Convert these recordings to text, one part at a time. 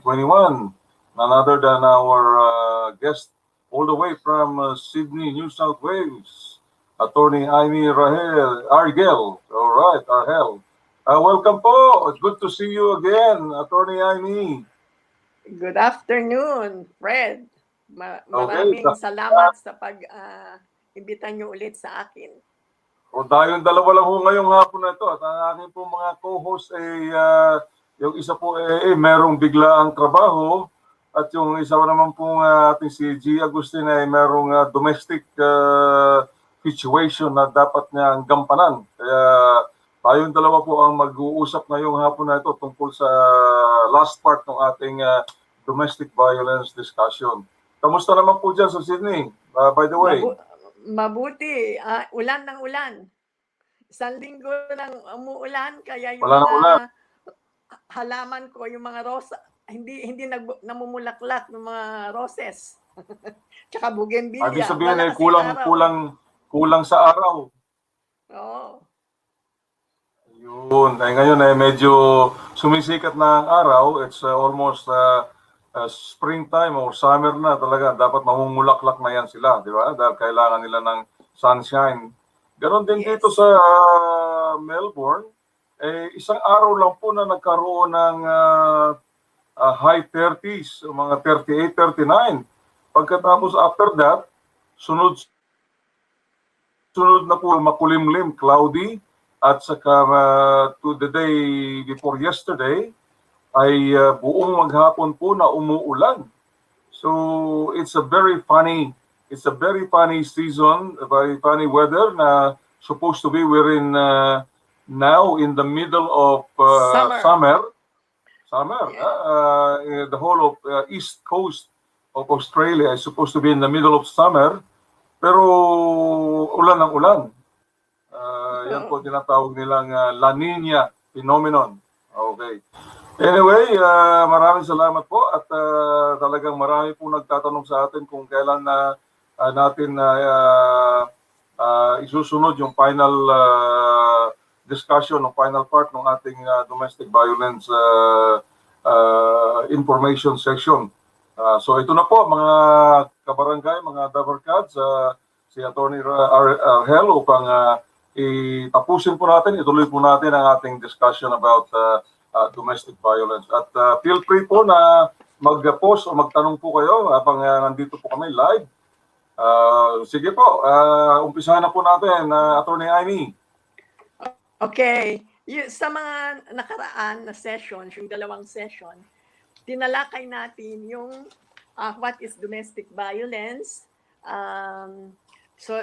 21. None other than our guest all the way from Sydney, New South Wales, Attorney Amy Rahel Argel. All right, Argel. Welcome po. It's good to see you again, Attorney Amy. Good afternoon, Fred. Okay. Maraming salamat sa pag-imbita nyo ulit sa akin. O tayong dalawa lang ho ngayong hapon na ito at ang aking po mga co-host ay yung isa po ay merong biglaang trabaho at yung isa naman po ating si G. Agustin ay merong domestic situation na dapat niyang gampanan. Kaya tayong dalawa po ang mag-uusap ngayong hapon na ito tungkol sa last part ng ating domestic violence discussion. Kamusta naman po dyan sa Sydney? By the way. Mabuti. Ulan ng ulan. Isang linggo nang umuulan, kaya yung mga halaman ko, yung mga rosa, hindi namumulaklak ng mga roses. Tsaka bougainvillea. Ibig sabihin ay kulang sa araw. Oo. Yun. Ay ngayon ay medyo sumisikat na ang araw. It's almost springtime or summer na talaga. Dapat mamumulaklak na yan sila, di ba? Dahil kailangan nila ng sunshine. Ganon din dito sa Melbourne. Isang araw lang po na nagkaroon ng high 30s, mga 38, 39. Pagkatapos after that, sunod na po makulimlim, cloudy, at saka to the day before yesterday, ay buong maghapon po na umuulan. So it's a very funny season, a very funny weather na supposed to be we're in now in the middle of summer. Yeah. The whole of east coast of Australia is supposed to be in the middle of summer, pero ulan ng ulan. Yan po tinatawag nilang La Nina phenomenon. Okay. Anyway, maraming salamat po at talagang marami po nagtatanong sa atin kung kailan natin isusunod yung final discussion, yung final part ng ating domestic violence information section. So ito na po mga kabarangay, mga Dabarkads, si Attorney Argel upang itapusin po natin, ituloy po natin ang ating discussion about domestic violence. At feel free po na mag-post o magtanong po kayo habang nandito po kami live. Sige po, umpisahan na po natin, Attorney Amy. Okay. Sa mga nakaraan na sessions, yung dalawang session, tinalakay natin yung what is domestic violence. So,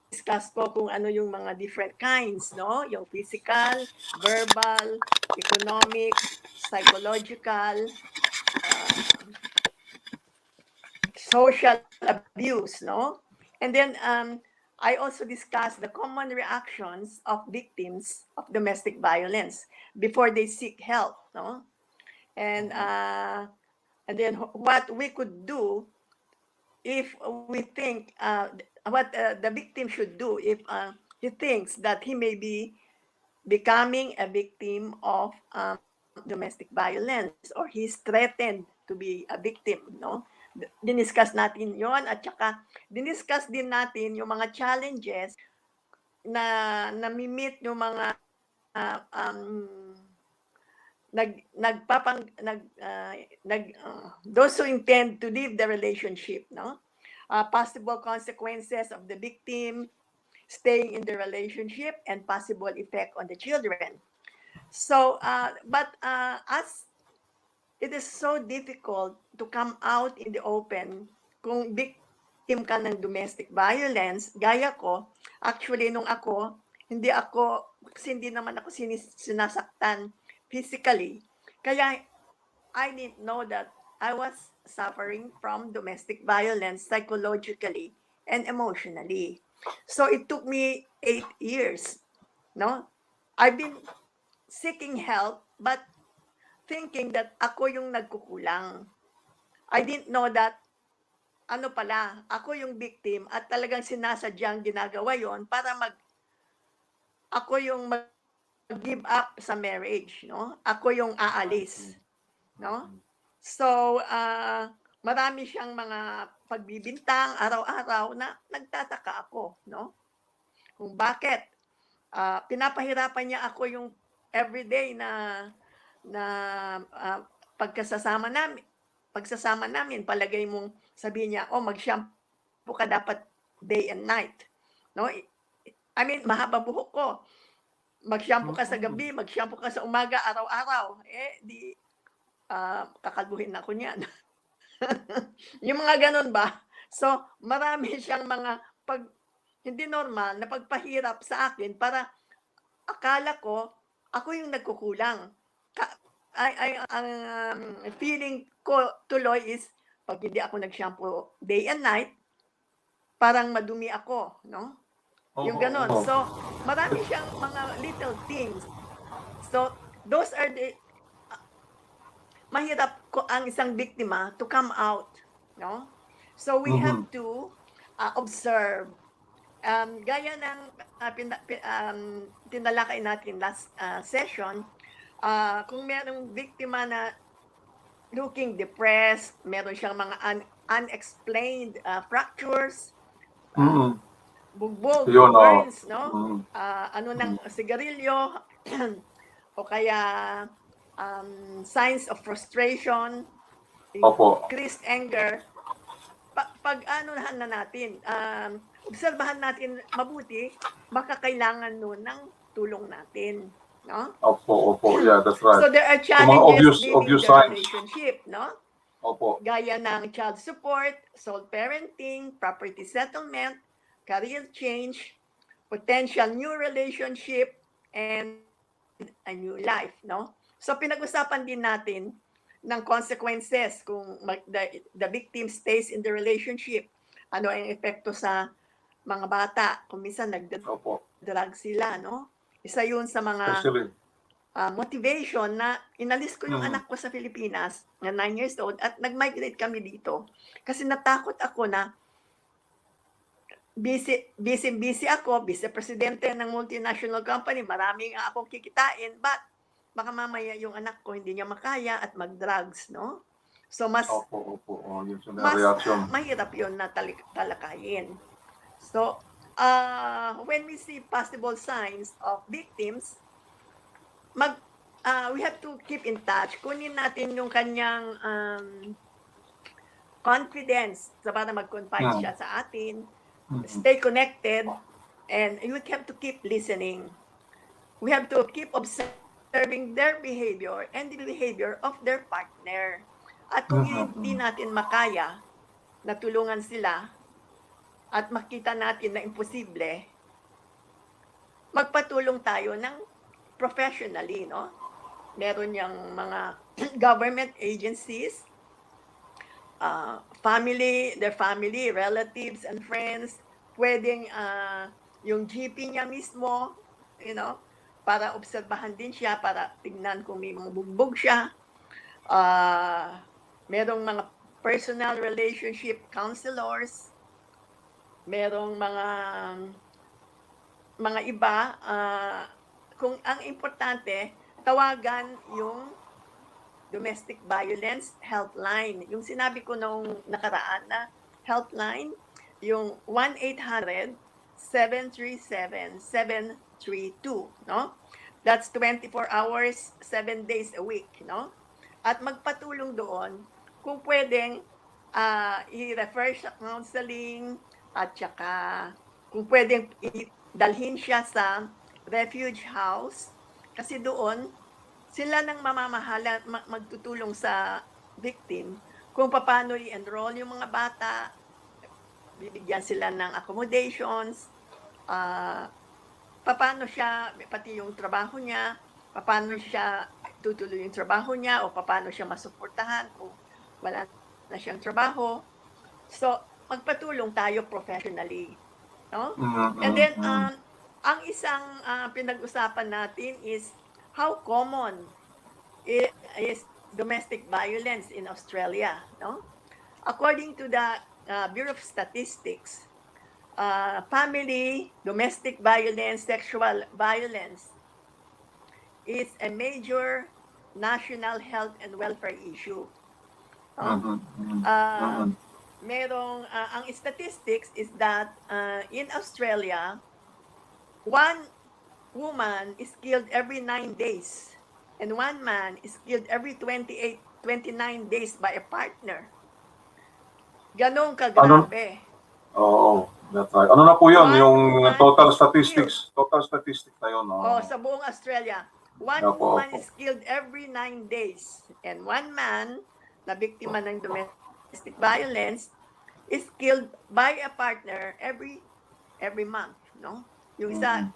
discuss ko kung ano yung mga different kinds, no? Yung physical, verbal, economic, psychological, social abuse, no? And then I also discussed the common reactions of victims of domestic violence before they seek help, no? And then what we could do if we think what the victim should do if he thinks that he may be becoming a victim of domestic violence or he's threatened to be a victim, no? Diniscuss natin yon at saka diniscuss din natin yung mga challenges na nami-meet yung mga those who intend to leave the relationship, no? Possible consequences of the victim staying in the relationship and possible effect on the children. So, but as it is so difficult to come out in the open kung victim ka ng domestic violence, gaya ko, actually nung hindi naman ako sinasaktan physically. Kaya I didn't know that I was suffering from domestic violence psychologically and emotionally. So it took me 8 years, no? I've been seeking help, but thinking that ako yung nagkukulang. I didn't know that ako yung victim at talagang sinasadyang ginagawa yon para ako yung mag-give up sa marriage, no? Ako yung aalis, no? So, marami siyang mga pagbibintang araw-araw na nagtataka ako, no? Kung bakit pinapahirapan niya ako yung everyday na pagsasama namin palagay mong sabihin niya, "Oh, mag-shampoo ka dapat day and night." No? I mean, mahaba buhok ko. Mag-shampoo ka sa gabi, mag-shampoo ka sa umaga, araw-araw. Eh, di kakalbuhin ako niyan. Yung mga ganun ba? So, marami siyang mga hindi normal na pagpahirap sa akin para akala ko ako yung nagkukulang. Ang feeling ko tuloy is pag hindi ako nag-shampoo day and night, parang madumi ako, no? Yung ganon. Oo. So, marami siyang mga little things. So, those are mahirap ko ang isang biktima to come out, no? So, we have to observe. Gaya ng tinalakay natin last session, kung merong biktima na looking depressed, meron siyang mga unexplained fractures, bugbog, burns, no? Ano ng sigarilyo, o kaya signs of frustration, increased anger, pag-anuhan na natin, obserbahan natin mabuti, baka kailangan nun ng tulong natin, no? Opo, yeah, that's right. So there are challenges living obvious the signs. relationship, no? Opo. Gaya ng child support, sole parenting, property settlement, career change, potential new relationship, and a new life, no? So pinag-usapan din natin ng consequences kung the victim stays in the relationship. Ano ang epekto sa mga bata kung minsan nagda-drug sila, no? Isa yun sa mga motivation na inalis ko yung anak ko sa Pilipinas na 9 years old at nag-migrate kami dito. Kasi natakot ako na busy ako, vice-presidente ng multinational company, maraming akong kikitain, but baka mamaya yung anak ko hindi niya makaya at mag-drugs, no? So mas mahirap yun na talakayin. So, when we see possible signs of victims, we have to keep in touch. Kunin natin yung kanyang confidence para mag-confide siya sa atin. Stay connected, and you have to keep listening. We have to keep observing their behavior and the behavior of their partner. At kung hindi natin makaya na tulungan sila at makita natin na imposible, magpatulong tayo ng professionally, no? Meron yung mga government agencies, their family, relatives, and friends, pwedeng yung GP niya mismo, para obserbahan din siya, para tignan kung may mga bugbog siya. Merong mga personal relationship counselors, merong mga iba, kung ang importante, tawagan yung domestic violence helpline. Yung sinabi ko nung nakaraan na helpline, yung 1-800-737-732, no? That's 24 hours, 7 days a week, no? At magpatulong doon kung pwedeng i-refer sa counseling at saka kung pwedeng dalhin siya sa refuge house kasi doon sila nang mamamahala magtutulong sa victim kung paano i-enroll yung mga bata, bibigyan sila ng accommodations, paano siya, pati yung trabaho niya, paano siya tutuloy yung trabaho niya o paano siya masuportahan kung wala na siyang trabaho. So, magpatulong tayo professionally, no? And then ang isang pinag-usapan natin is how common is domestic violence in Australia, no? According to the Bureau of Statistics, family, domestic violence, sexual violence is a major national health and welfare issue. no? Mhm, mhm, Uh, mhm. ang statistics is that in Australia, one woman is killed every 9 days, and one man is killed every 29 days by a partner. Ganong Ano, kagrabe. oo, that's right. Ano na po yun, One yung woman is killed. total statistics na yun. Oh, Oo. sa buong Australia, one Opo, woman opo. is killed every 9 days, and one man na biktima ng domestic violence is killed by a partner every month, no? Yung isa Mhm.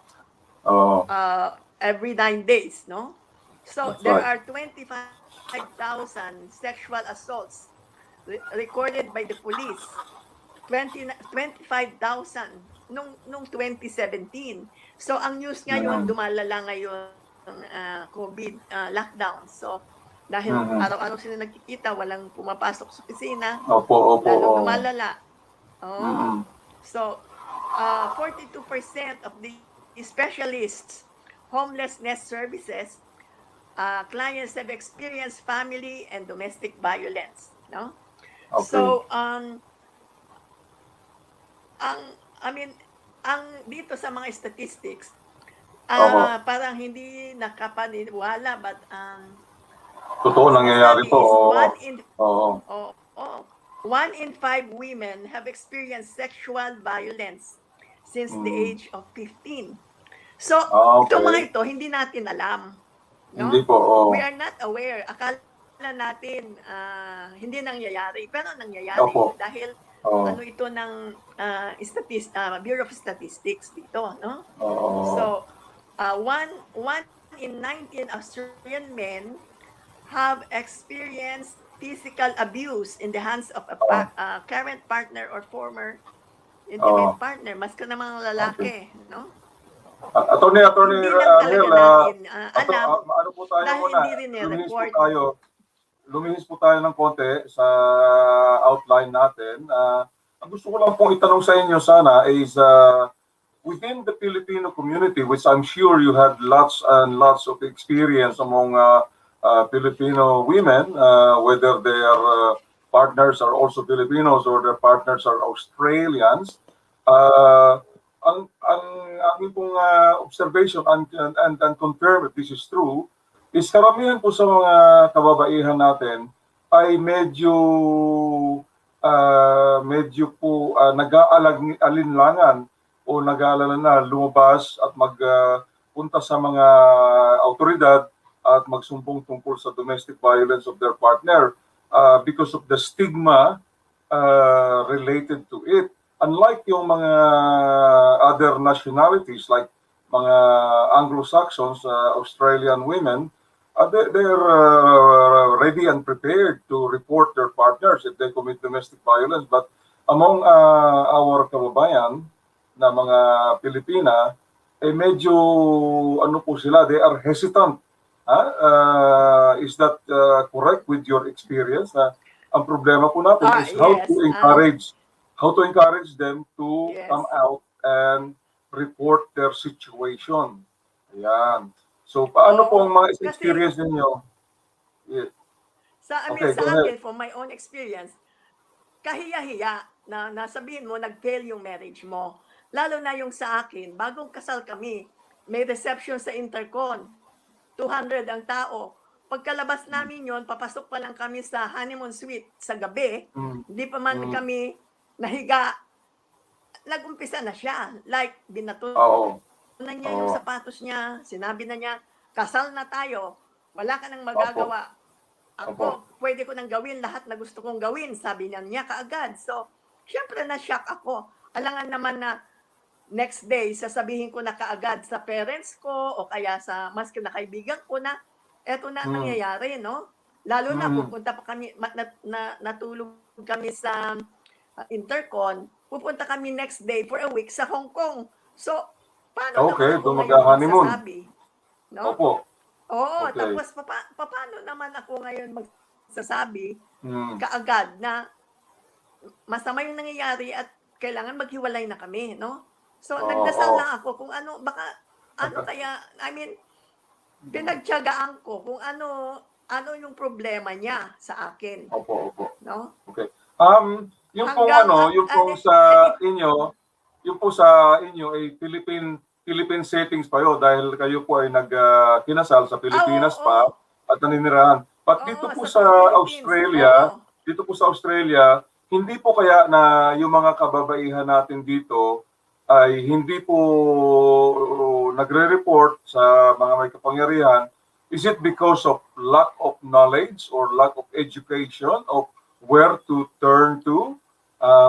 Oo, every 9 days, no? So that's there right. are 25,000 sexual assaults recorded by the police. 25,000 nung 2017. So ang news ngayon, Mhm. lumalala ngayon COVID lockdown. So dahil Mhm. araw-araw sila nagkikita, walang pumapasok sa opisina, Opo, opo, lalong oo. lumalala. Oh. Mhm. So 42% of the specialists homelessness services clients have experienced family and domestic violence, no? Okay. So ang I mean, ang dito sa mga statistics, Opo. parang hindi nakapaniwala, but Totoo ang nangyayari sinasabi po, is oo. Oo. oh, 1 in 5 women have experienced sexual violence since the Mm. age of 15. So, itong Okay. mga ito, hindi natin alam, Hindi no? po, oo. We are not aware. Akala natin hindi nangyayari, pero nangyayari Opo. dahil Oo. ano ito ng Bureau of Statistics dito, no? Oo. So, one in 19 Australian men have experienced physical abuse in the hands of a Oo. current partner or former Oo. intimate partner, mas ka ng mga Okay. lalaki, no? Attorney Hindi lang talaga Ariel, natin alam ano po tayo dahil muna, hindi rin lumihis po report. tayo. Lumihis po tayo ng konti sa outline natin. Ang gusto ko lang pong itanong sa inyo sana is within the Filipino community, which I'm sure you had lots and lots of experience among Filipino women, whether their partners are also Filipinos or their partners are Australians. Ang aking pong observation and confirm if this is true, is karamihan po sa mga kababaihan natin ay medyo po nag-aalinlangan o nag-aalala na lumabas at magpunta sa mga autoridad at magsumbong tungkol sa domestic violence of their partner because of the stigma related to it. Unlike yung mga other nationalities like mga Anglo-Saxons, Australian women, they're ready and prepared to report their partners if they commit domestic violence. But among our kababayan na mga Pilipina, medyo ano po sila, they are hesitant. Is that correct with your experience? Ang problema po natin is Yes. how to encourage them to Yes. come out and report their situation. Ayan. So, paano po ang mga Kasi experience ninyo? Yeah. sa Okay, go sa ahead. akin, from my own experience, kahiya-hiya na nasabihin mo nag-fail yung marriage mo. Lalo na yung sa akin, bagong kasal kami, may reception sa Intercon. 200 ang tao. Pagkalabas namin yon, papasok pa lang kami sa honeymoon suite sa gabi. Hindi pa man kami nahiga. Nag-umpisa na siya. Like, binato Oo. na niya yung Oo. sapatos niya. Sinabi na niya, kasal na tayo. Wala ka nang magagawa. Ako, pwede ko nang gawin lahat na gusto kong gawin. Sabi niya kaagad. So, syempre na-shock ako. Alangan naman na next day, sasabihin ko na kaagad sa parents ko o kaya sa mas kinakaibigan ko na eto na ang nangyayari, no? Lalo na pupunta pa kami, natulog kami sa Intercon, pupunta kami next day for a week sa Hong Kong. So, paano naman ako ngayon magsasabi? No? Opo. Oo, Okay. tapos paano naman ako ngayon magsasabi kaagad na masama yung nangyayari at kailangan maghiwalay na kami, no? So, nagdasal lang ako kung ano, baka, ano kaya, I mean, pinagtiyagaan ko kung ano yung problema niya sa akin. Opo. no? Okay. Yung pong Hanggang yung pong yung po sa inyo ay Philippine settings pa yun dahil kayo po ay kinasal sa Pilipinas oo, pa at naninirahan. But oo, dito po sa sa Philippines, Australia, oo. dito po sa Australia, hindi po kaya na yung mga kababaihan natin dito ay hindi po nagre-report sa mga may kapangyarihan. Is it because of lack of knowledge or lack of education of where to turn to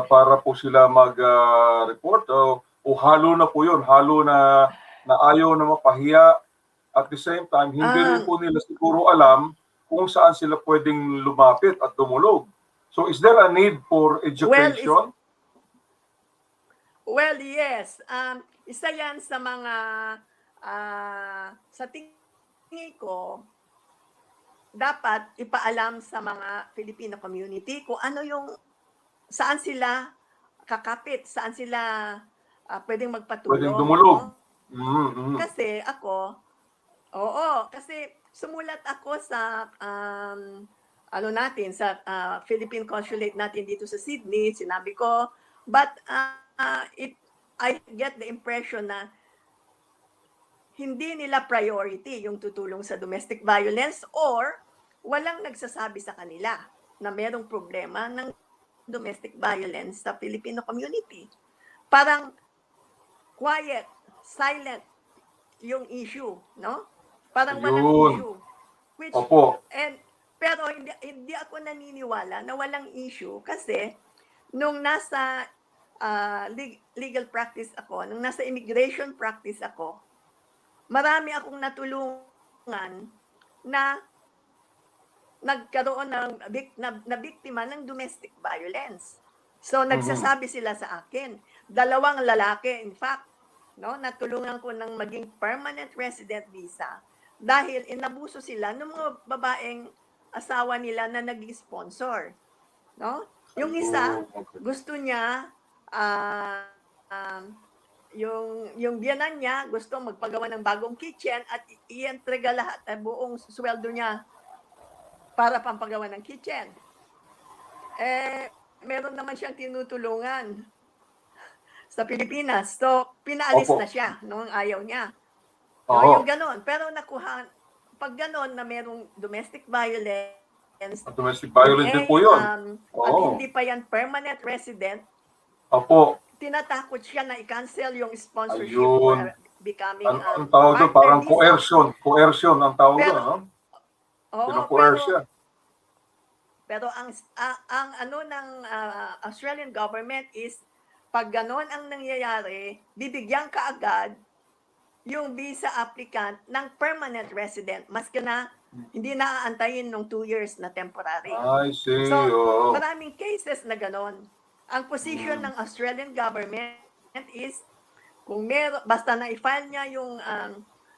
para po sila mag-report? O halo na po yun, halo na ayaw na mapahiya. At the same time, hindi rin po nila siguro alam kung saan sila pwedeng lumapit at dumulog. So is there a need for education? Well, yes. Isa yan sa mga, sa tingin ko, dapat ipaalam sa mga Filipino community kung ano yung, saan sila kakapit, saan sila pwedeng magpatulong. Pwedeng dumulog. No? Kasi ako, kasi sumulat ako sa sa Philippine Consulate natin dito sa Sydney, sinabi ko, but I get the impression na hindi nila priority yung tutulong sa domestic violence or walang nagsasabi sa kanila na merong problema ng domestic violence sa Filipino community. Parang quiet, silent yung issue, no? Parang walang issue. Which, pero hindi ako naniniwala na walang issue kasi nung nasa legal practice ako, nung nasa immigration practice ako, marami akong natulungan na nagkaroon na biktima ng domestic violence. So nagsasabi sila sa akin, 2 lalaki in fact, no, natulungan ko ng maging permanent resident visa dahil inabuso sila ng mga babaeng asawa nila na nag-sponsor, no? Yung isa gusto niya yung biyanan niya gusto magpagawa ng bagong kitchen at i-entrega lahat buong sweldo niya para pampagawa ng kitchen. Meron naman siyang tinutulungan sa Pilipinas. So, pinaalis na siya nung ayaw niya. No, yung ganon. Pero pag ganon na merong domestic violence, din po yun. At hindi pa yan permanent resident, tinatakot siya na i-cancel yung sponsorship for becoming ang tawag doon, parang coercion ang tawag doon, no? Oo, pero ang ng Australian government is pag ganon ang nangyayari, bibigyan ka agad yung visa applicant ng permanent resident, maski na hindi na aantayin nung 2 years na temporary. I see. So, maraming cases na ganon. Ang position ng Australian government is kung basta na-file niya yung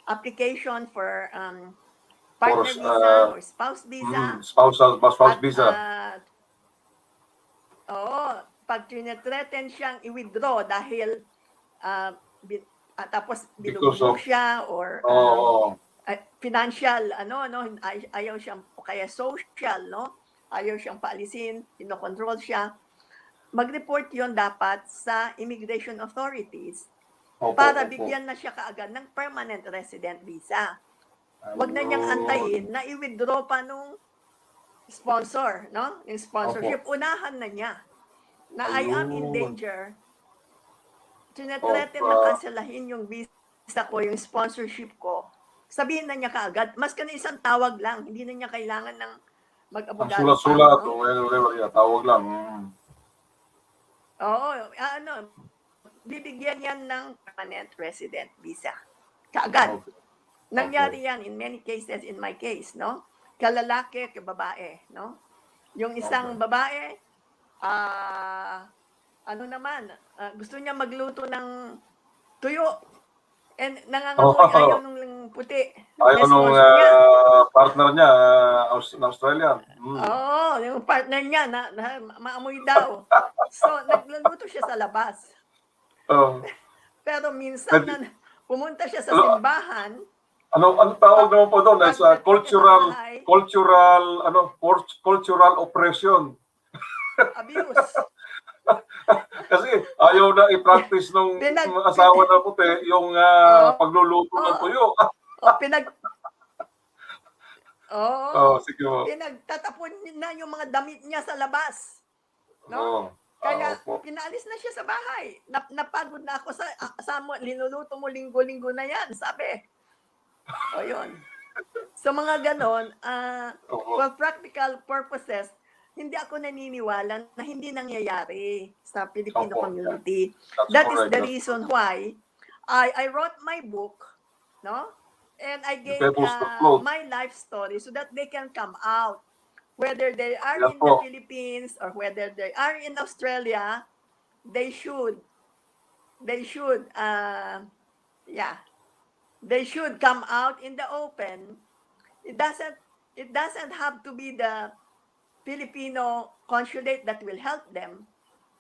application for partner visa or spouse visa. Spouse visa. Pag threaten siyang i-withdraw dahil tapos binugbog siya or financial ayaw siyang o kaya social, no? Ayaw siyang paalisin, kinokontrol siya. Mag-report 'yon dapat sa immigration authorities para bigyan na siya kaagad ng permanent resident visa. Wag na niyang antayin na i-withdraw pa nung sponsor, no? Yung sponsorship, unahan na niya na I am in danger. Tinetreaten na kanselahin yung visa ko, yung sponsorship ko. Sabihin na niya kaagad, mas ka na isang tawag lang, hindi na niya kailangan ng mag-abogado. Sulat-sulat, tawag lang. Bibigyan yan ng permanent resident visa. Kaagad. Nangyari yan in many cases, in my case, no? Kalalaki, kababae, no? Yung isang babae, gusto niya magluto ng tuyo. And nangangamoy, ayaw nung puti. Ayaw nung partner niya, Australian. Yung partner niya, na maamoy daw. So, nagluluto siya sa labas. Pero minsan, pumunta siya sa simbahan. Ano tawag naman po doon? It's cultural oppression. abuse. Kasi ayaw na i-practice nung asawa na puti yung pagluluto ng Oo. tuyo. O Oo. Sige po. Pinagtatapon na yung mga damit niya sa labas. No? Oo. Kaya Opo. pinaalis na siya sa bahay. Napagod na ako sa mo, linuluto mo linggo-linggo na yan, sabi. O yun. So mga ganon, Opo. for practical purposes, hindi ako naniniwala na hindi nangyayari sa Filipino Opo. community. That's That is correct. the That's reason why I wrote my book, no? And I The gave Pebbles to Float. my life story so that they can come out. Whether they are Yan in the po. Philippines or whether they are in Australia, they should, they should come out in the open. It doesn't have to be the Filipino consulate that will help them.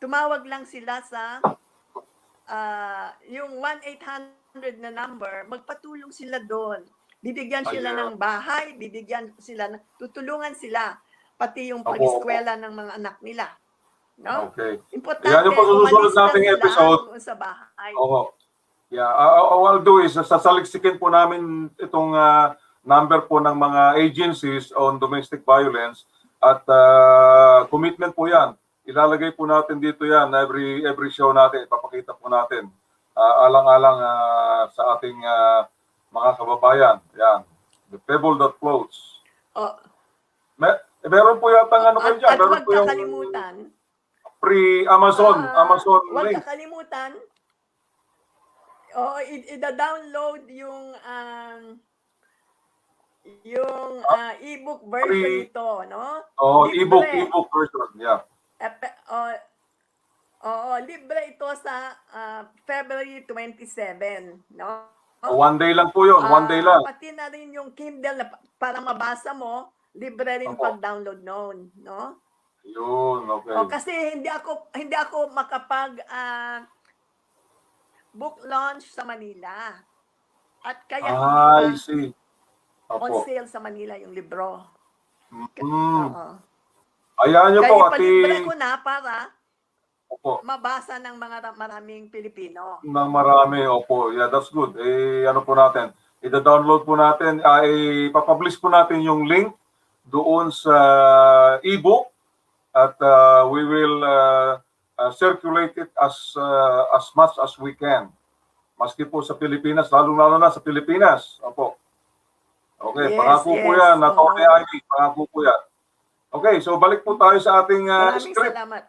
Tumawag lang sila sa yung 1-800 na number, magpatulong sila doon. Bibigyan sila ng bahay, tutulungan sila, pati yung pag-eskwela ng mga anak nila. No? Okay. Importante, Yan yung pasusunod umalis na nating sila episode. sa bahay. Oo. Yeah, all I'll do is sasaliksikin po namin itong number po ng mga agencies on domestic violence at commitment po yan. Ilalagay po natin dito yan every show natin, ipapakita po natin alang-alang sa ating mga kababayan. Yan. The Pebble that floats. Oh. Meron po yata ano kayo dyan. At Meron huwag po yung kakalimutan. free Amazon Huwag link. kakalimutan. Ida-download yung e-book version nito, no? E-book version, yeah. Libre ito sa February 27, no? One day lang po yun, one day lang. Pati na rin yung Kindle na para mabasa mo, libre rin pag-download noon, no? Yun, okay. Kasi hindi ako makapag book launch sa Manila. At kaya I see. on sale sa Manila yung libro. Ayan nyo po, Kaya ati. ipalibre ko na para Opo. mabasa ng maraming Pilipino. Ng marami, opo. Yeah, that's good. Ano po natin? Ida-download po natin, ipapublish po natin yung link doon sa e-book at we will circulate it as much as we can. Maski po sa Pilipinas, lalo na sa Pilipinas. Opo. Okay, pangako po yan. Pangako po yan. Okay, so balik po tayo sa ating Maraming script. salamat.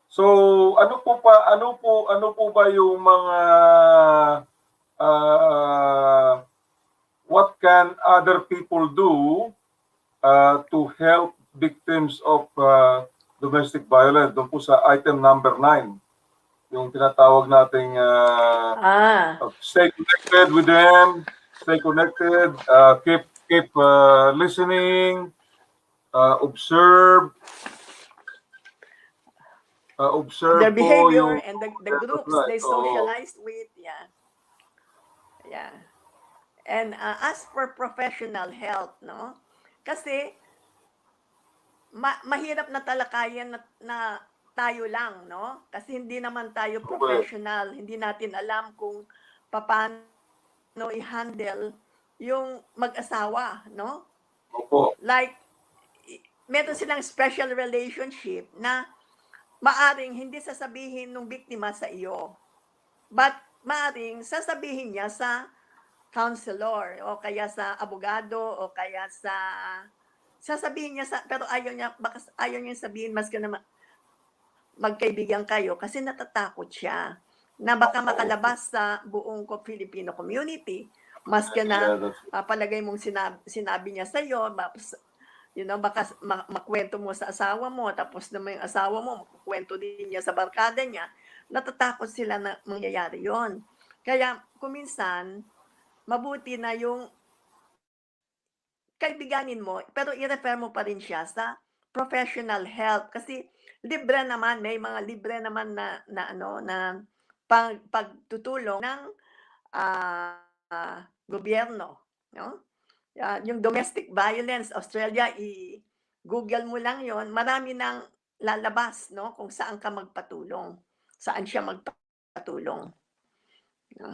So, ano po ba yung mga what can other people do to help victims of domestic violence? Doon po sa item number 9, yung tinatawag nating stay connected with them, stay connected, keep listening, observe Their behavior yung, and the groups they socialized with, yeah. And as for professional help, no? Kasi mahirap na talakayan na tayo lang, no? Kasi hindi naman tayo professional, hindi natin alam kung paano i-handle yung mag-asawa, no? Opo. Like, meron silang special relationship na maaring hindi sasabihin ng biktima sa iyo, but maaring sasabihin niya sa counselor o kaya sa abogado o kaya sasabihin niya pero ayaw niya sabihin mas ka na magkaibigan kayo kasi natatakot siya na baka makalabas sa buong Filipino community. Mas ka na palagay mong sinabi niya sa iyo, baka makwento mo sa asawa mo, tapos naman yung asawa mo, makwento din niya sa barkada niya, natatakot sila na mangyayari yon. Kaya kuminsan, mabuti na yung kaibiganin mo, pero i-refer mo pa rin siya sa professional help. Kasi libre naman, may mga libre naman na pagtutulong ng gobyerno. No? Yung domestic violence, Australia, Google mo lang yon, marami ng lalabas, no, kung saan ka magpatulong, saan siya magpatulong, no?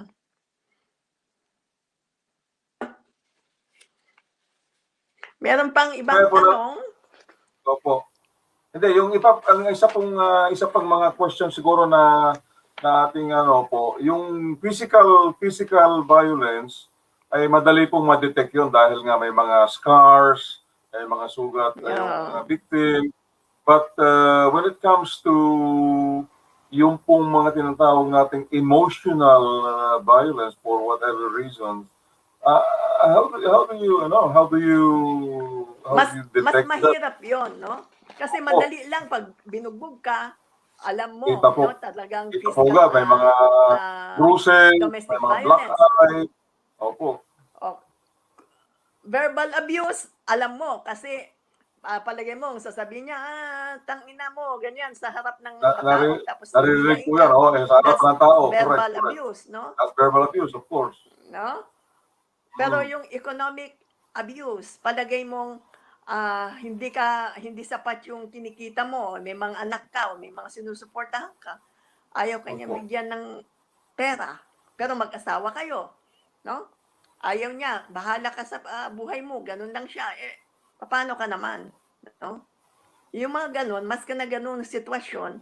Meron pang ibang Kaya po na, tanong? opo. Hindi, yung ang isa pang mga question siguro na ating ano po, yung physical violence ay madali pong ma-detect yun dahil nga may mga scars, may mga sugat yung Yeah. victim. But when it comes to yung pong mga tinatawag nating emotional violence for whatever reason, how do Mas you mas detect that? mahirap 'yon, no? Kasi Oh, madali lang 'pag binugbog ka, alam kita mo, po, no, talagang kita po physical, nga, may mga bruises, may domestic mga black violence. eye. Opo, O verbal abuse, alam mo kasi, palagay mo sasabihin niya, "Tangina mo," ganyan sa harap ng na, nari, tao tapos naririnig hihiyain po yan, ka. oh, sa harap That's ng tao, correct, verbal correct. abuse, no? That's verbal abuse, of course. No? Pero Mm. yung economic abuse, palagay mong, hindi sapat yung kinikita mo, may mga anak ka o may mga sinusuportahan ka, ayaw ka niyang Opo, bigyan ng pera, pero mag-asawa kayo, no? Ayaw niya, bahala ka sa, buhay mo, gano'n lang siya, eh, papaano ka naman, no? Yung mga gano'n, mas na gano'ng sitwasyon,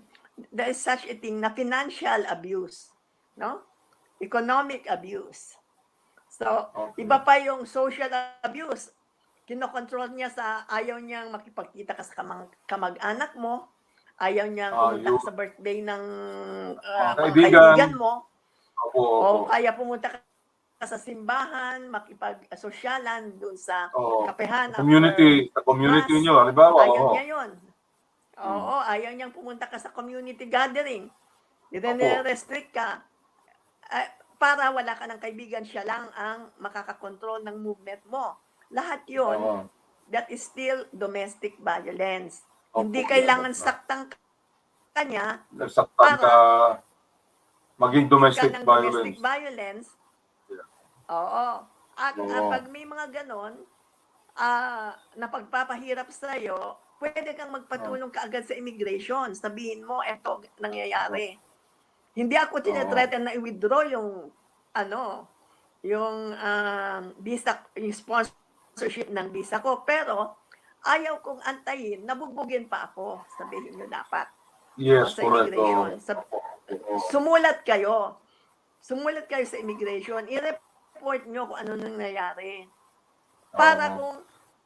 there is such a thing na financial abuse, no? Economic abuse. So, okay. iba pa yung social abuse. Kinokontrol niya sa ayaw niyang makipagkita ka sa kamag-anak mo, ayaw niyang pumunta Yun, ka sa birthday ng mga mga kaibigan, kaibigan mo, opo, opo, o kaya pumunta ka sa simbahan, makipag-sosyalan doon sa oo. kapehan after Sa community mass. niyo, halimbawa, Ayaw oo. niya yon. Mm. Oo, ayaw niyang pumunta ka sa community gathering. Opo, Nire-restrict ka. Para wala ka ng kaibigan, siya lang ang makakakontrol ng movement mo. Lahat yon, oo. that is still domestic violence. Opo, Hindi yeah, kailangan that's right. saktan ka niya Nasaktan ka, para maging ka domestic ng domestic violence. violence. Yeah. Oo. At Oo. pag may mga ganon, na pagpapahirap sa'yo, pwede kang Oh, magpatulong kaagad sa immigration. Sabihin mo, eto oh, nangyayari. Hindi ako oo. tinetreaten na i-withdraw yung visa, yung sponsorship ng visa ko, pero ayaw kong antayin na bugbugin pa ako, sabihin niyo dapat, no, Yes, sa correct. Oo. immigration. Opo, oo. Sumulat kayo. Sumulat kayo sa immigration, i-report niyo kung ano nangyayari. Para Oo. kung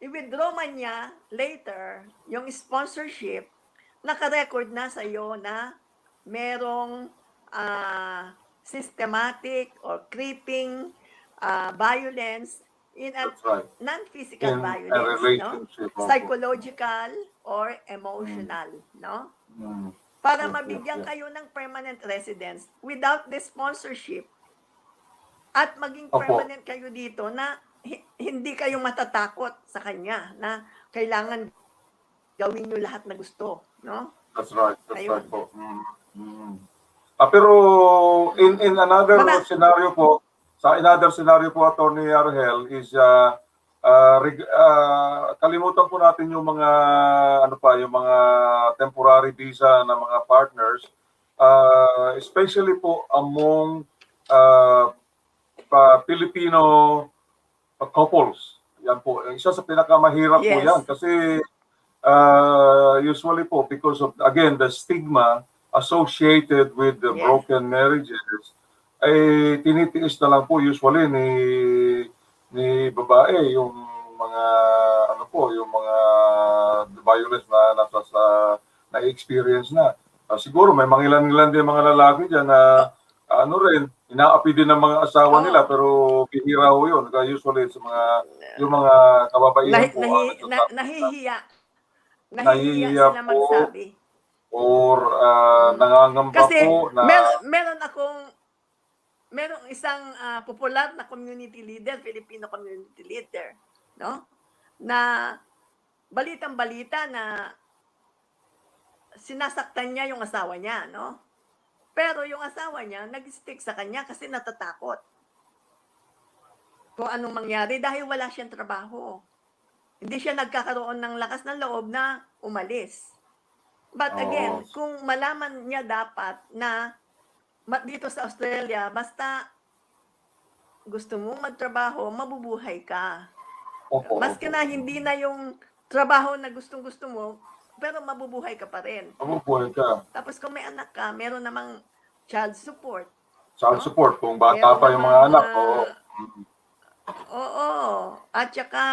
i-withdraw man niya later, yung sponsorship, naka-record na sa iyo na merong systematic or creeping violence in a That's right. non-physical In a violence, no? relationship, opo. Psychological or Mm, emotional, no? mm. Para Yes, yes, mabigyan yes. kayo ng permanent residence without the sponsorship at maging Opo. permanent kayo dito na hindi kayo matatakot sa kanya na kailangan gawin niyo lahat na gusto, no? That's right. That's right Ayun. po. Mm, mm. Pero in another Mana scenario po, sa another scenario po, Attorney Argel, is kalimutan po natin yung mga yung mga temporary visa na mga partners, especially po among Filipino couples. Yan po, isa sa pinakamahirap po yan yes. kasi usually po because of again the stigma associated with the Yes. broken marriages ay tinitiis na lang po usually ni babae yung mga yung mga violence na nasa sa na-experience na. Siguro may mga ilan din mga lalaki diyan na rin inaapi din ng mga asawa nila Oh, pero bihira ho yun. Usually sa yung mga kababaihan po nahihiya. Nahihiya nahihiya sila po magsabi. or Mm. nangangamba Kasi po na merong isang popular na community leader, Filipino community leader, no? Na balitang-balita na sinasaktan niya yung asawa niya, no? Pero yung asawa niya nag-stick sa kanya kasi natatakot kung anong mangyari dahil wala siyang trabaho. hindi siya nagkakaroon ng lakas ng loob na umalis. But Oo. again, kung malaman niya dapat na dito sa Australia, basta gusto mo magtrabaho, mabubuhay ka. Opo, Maski opo. na hindi na yung trabaho na gustong-gusto mo, pero mabubuhay ka pa rin. Mabubuhay ka. Tapos kung may anak ka, meron namang child support. Child No? support, kung bata Meron pa yung mga namang, anak. Oo. oo. At saka,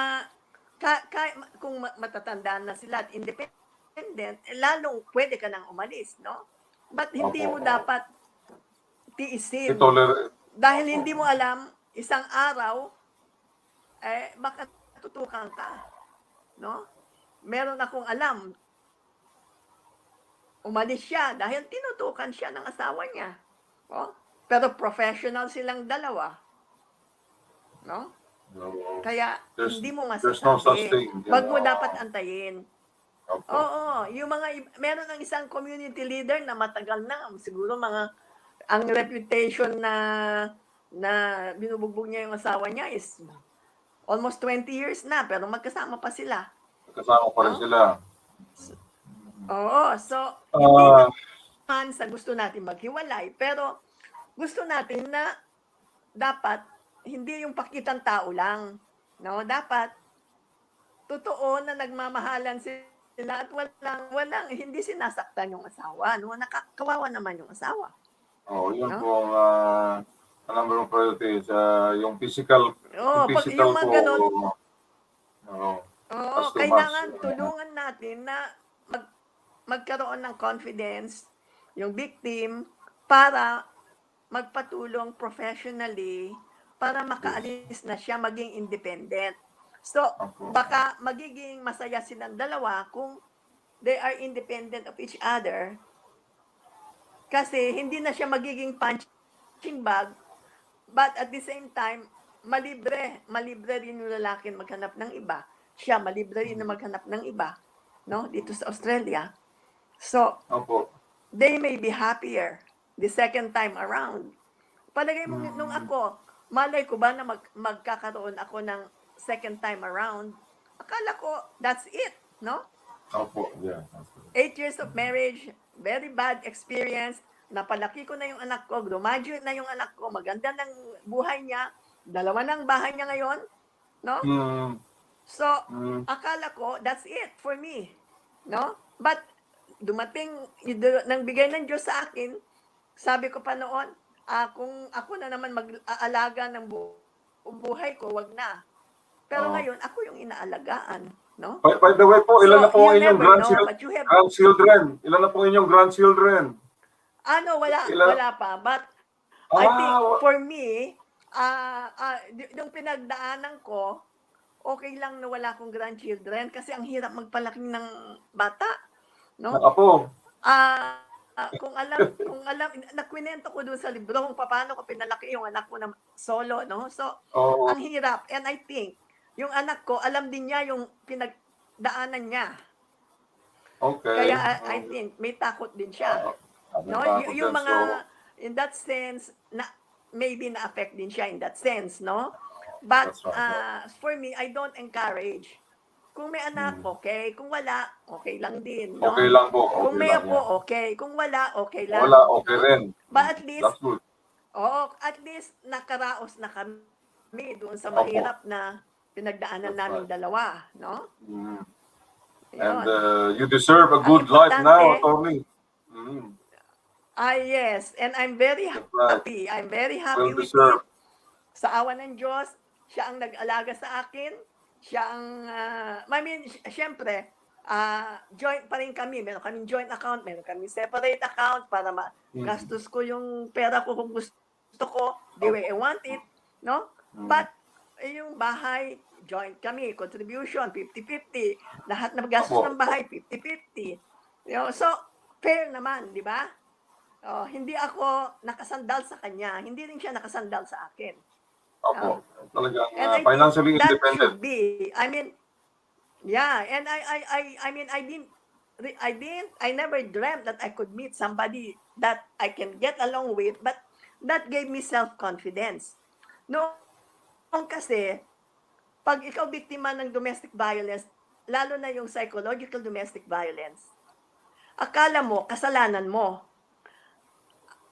kung matatandaan na sila at independent, lalong pwede ka nang umalis, no? But hindi Opo, mo opo. dapat tiisin. I-tolerate. Dahil hindi mo alam, isang araw, baka tutukan ka. No? Meron akong alam, umalis siya dahil tinutukan siya ng asawa niya. Oh? Pero professional silang dalawa. No? No, Kaya there's, hindi mo there's no such masasabi. thing. Wag mo dapat antayin. Opo. Oo, yung meron ng isang community leader na matagal na, siguro ang reputation na binubugbog niya yung asawa niya is almost 20 years na, pero magkasama pa sila. Kasama pa rin No? sila. Oo, so hindi Ah, naman sa gusto natin maghiwalay, pero gusto natin na dapat hindi yung pakitang tao lang, no? Dapat totoo na nagmamahalan sila at walang hindi sinasaktan yung asawa, no? Nakakawawa naman yung asawa. yun No? po ang number one priority is yung physical, Oo, pag physical yung mga po. ganun, Oo. oo, That's too kailangan much. tulungan natin na magkaroon ng confidence yung victim para magpatulong professionally para makaalis na siya maging independent. So, baka magiging masaya silang dalawa kung they are independent of each other kasi hindi na siya magiging punching bag, but at the same time, malibre rin yung lalaki maghanap ng iba. Siya malibre rin na maghanap ng iba, no? Dito sa Australia. So, Opo. they may be happier the second time around. Palagay mo nung ako, malay ko ba na magkakaroon ako ng second time around? Akala ko, that's it, no? Opo, yeah. 8 years of marriage, very bad experience. Napalaki ko na yung anak ko, graduate na yung anak ko, maganda ng buhay niya, dalawa ng bahay niya ngayon, no? So, akala ko, that's it for me, no? But, dumating, nang bigay ng Diyos sa akin, sabi ko pa noon, kung ako na naman mag-aalaga ng buhay ko, wag na. Pero ngayon, ako yung inaalagaan, no? By the way po, ilan na po ang inyong grandchildren? Ilan na po inyong grandchildren? Wala pa. But I think for me, yung pinagdaanan ko, okay lang na wala akong grandchildren kasi ang hirap magpalaki ng bata, no? Apo. Kung alam, nakwento ko doon sa libro kung paano ko pinalaki yung anak ko na solo, no? So, ang hirap. And I think, yung anak ko, alam din niya yung pinagdaanan niya. Okay. Kaya I think, may takot din siya. No? Yung mga, in that sense, maybe na-affect din siya in that sense, no? But for me, I don't encourage. Kung may anak, okay. Kung wala, okay lang din. No? Okay lang po. Okay kung may lang, apo, okay. Kung wala, okay lang. Wala, okay no? rin. But at least, that's good. at least nakaraos na kami doon sa mahirap na pinagdaanan namin dalawa. No? And you deserve a good life now, attorney. Yes. And I'm very happy. I'm very happy with it. Sa awa ng Diyos, siya ang nag-alaga sa akin. Siya ang, syempre, joint pa rin kami. Meron kaming joint account, meron kaming separate account para gastos ko yung pera ko kung gusto ko, the way I want it, no? But, yung bahay, joint kami, contribution, 50-50. Lahat ng gastos ng bahay, 50-50. You know, so, fair naman, di ba? Hindi ako nakasandal sa kanya, hindi rin siya nakasandal sa akin. Opo, talagang financially that independent. Should be. I mean, yeah, and I never dreamt that I could meet somebody that I can get along with, but that gave me self-confidence. Noong kasi, pag ikaw biktima ng domestic violence, lalo na yung psychological domestic violence, akala mo, kasalanan mo.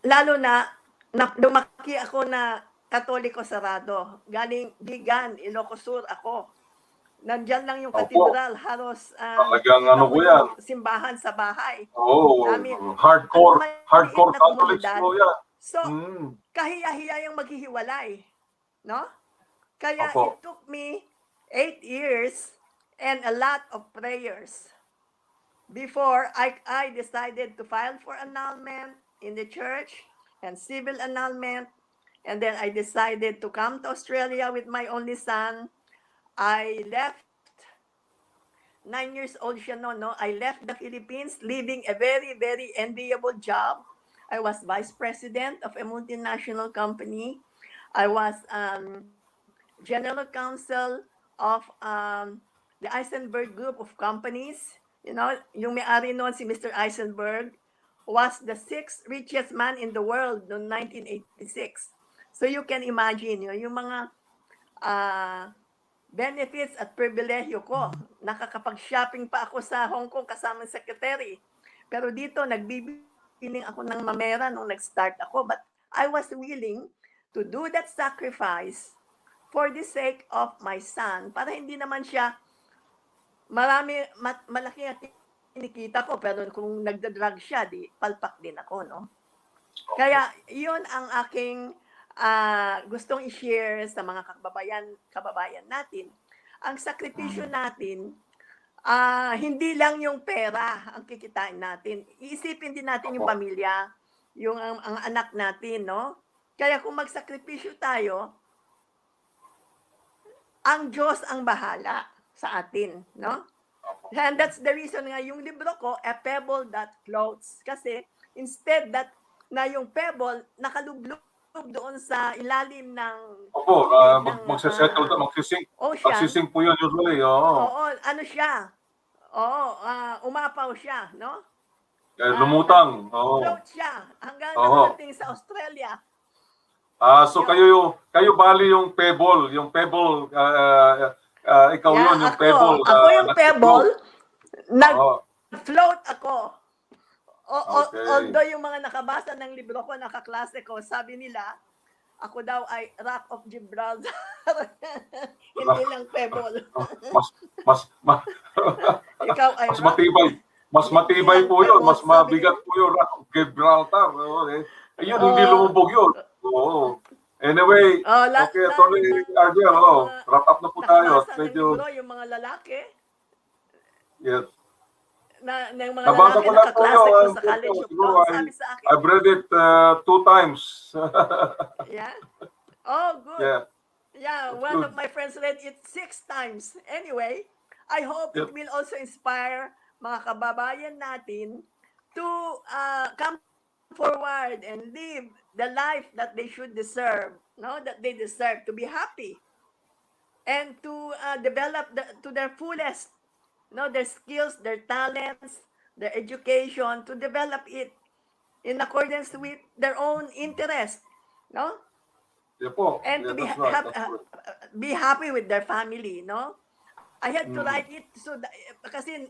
Lalo na lumaki ako na Katoliko sarado. Galing Bigan, Ilocos Sur ako. Nandyan lang yung Opo. katedral, halos Talagang kita ano mo po yan. yung simbahan sa bahay. Oo, Namin. hardcore Maliit na Catholics komunidad. po yan. So, Mm. kahiya-hiya yung maghihiwalay. No? Kaya Opo. it took me 8 years and a lot of prayers before I decided to file for annulment in the church and civil annulment. And then I decided to come to Australia with my only son. I left, 9 years old siya no? I left the Philippines, leaving a very, very enviable job. I was vice president of a multinational company. I was general counsel of the Eisenberg Group of Companies. You know, yung may-ari noon si Mr. Eisenberg was the 6th richest man in the world noong 1986. So you can imagine, yung mga benefits at pribilehyo ko. Nakakapag-shopping pa ako sa Hong Kong kasama ng secretary. Pero dito, nagbibiling ako ng mamera nung nag-start ako. But I was willing to do that sacrifice for the sake of my son. Para hindi naman siya malaki at kinikita ko. Pero kung nagda-drug siya, di palpak din ako, no? Kaya yun ang aking gustong i-share sa mga kababayan natin. Ang sakripisyo natin, hindi lang yung pera ang kikitain natin. Iisipin din natin yung pamilya, yung ang anak natin, no? Kaya kung magsakripisyo tayo, ang Diyos ang bahala sa atin, no? And that's the reason nga yung libro ko, A Pebble That Floats. Kasi instead that na yung pebble nakalublog doon sa ilalim ng Opo, magsisettle to, magsising po yun usually. Oo, ano siya? Oo, umapaw siya, no? Lumutang. Oo. Float siya hanggang nakarating sa Australia. So kayo bali yung pebble, ikaw yun, yung pebble. Ako yung pebble, nag-float ako. Okay. Although yung mga nakabasa ng libro ko, nakaklase ko, sabi nila, ako daw ay Rock of Gibraltar. Hindi lang pebble. Ikaw ay mas matibay. Mas matibay po yun. Mas mabigat po yun. Rock of Gibraltar. Ayun, hindi lumubog yun. Oo. Anyway, okay, Tony Argel, wrap up na po tayo. Medyo yung mga lalaki. Yes. Ng mga Nabasa lalaki ko na po nakaklase ko yun. sa college of Siguro, law, sabi sa akin. I've read it 2 times. Yeah? Oh, good. Yeah, That's one good. of my friends read it 6 times. Anyway, I hope it will also inspire mga kababayan natin to come forward and live the life that they should deserve, no? That they deserve to be happy and to develop to their fullest, no, their skills, their talents, their education, to develop it in accordance with their own interest, no? Yeah po. And to be happy with their family, no? I had to write it so that, kasi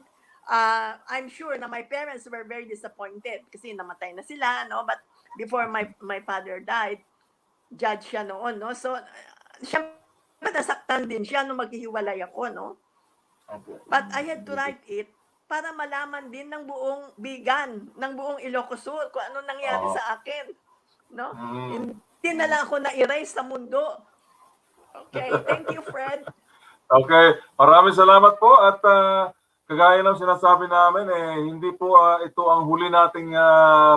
I'm sure na my parents were very disappointed kasi namatay na sila, no? But before my father died, judge siya noon, no? So siya nasaktan din siya nung maghihiwalay ako, no? But I had to write it para malaman din ng buong Bigan, ng buong Ilocos Sur kung ano nangyari sa akin, no? Hindi na lang ako na-erase sa mundo. Okay, thank you, Fred. Okay, maraming salamat po at kagaya ng sinasabi namin, hindi po ito ang huli nating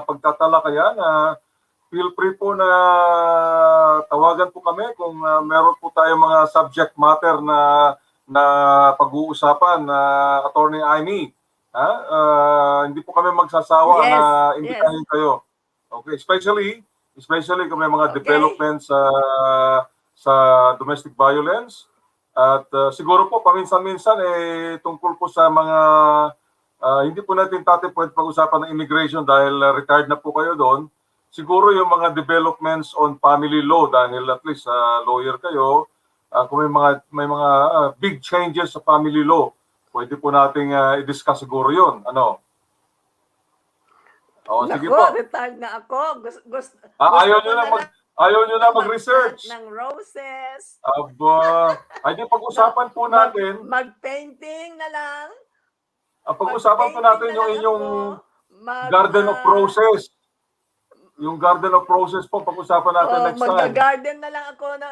pagtatalakayan. Feel free po na tawagan po kami kung meron po tayong mga subject matter na pag-uusapan na Attorney Amy. Hindi po kami magsasawa na imbitahin kayo. Okay, especially kung may mga developments sa domestic violence. At siguro po paminsan-minsan tungkol po sa mga hindi po natin pwede pag-usapan ng immigration dahil retired na po kayo doon. Siguro yung mga developments on family law dahil at least lawyer kayo, kung may mga big changes sa family law, pwede po nating i-discuss siguro 'yon. Ano? O, sige Nako, po. retired na ako. Gusto Ayaw ko nyo na na lang ayaw nyo na mag-plant mag-research. ng roses. Aba, ay di pag-usapan po natin. Mag-painting na lang. Pag-usapan po natin yung inyong Garden of Roses. Yung Garden of Roses po, pag-usapan natin next time. Mag-garden na lang ako na,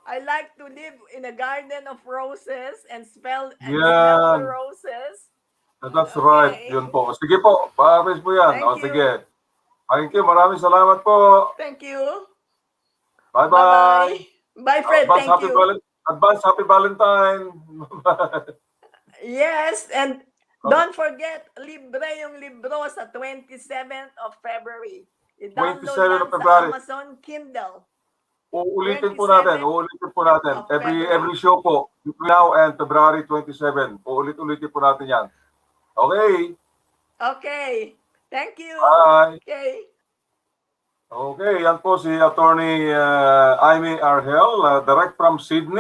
I like to live in a garden of roses and smell the Yan. roses. That's right. Okay. Yun po. Sige po, pa-average po yan. Thank O, you. sige. Thank you. Maraming salamat po. Thank you. Bye-bye. Bye, Fred. Thank you. Advance Happy Valentine. Yes, and don't forget, libre yung libro sa 27th of February. I-download 27th lang of February. sa Amazon Kindle. Uulitin po 27 natin. Uulitin po natin. of February. Every show po. Between now and February 27. Uulit-ulitin po natin yan. Okay. Okay. Thank you. Bye. Okay. Okay, yan po si Attorney Amy Argel, direct from Sydney.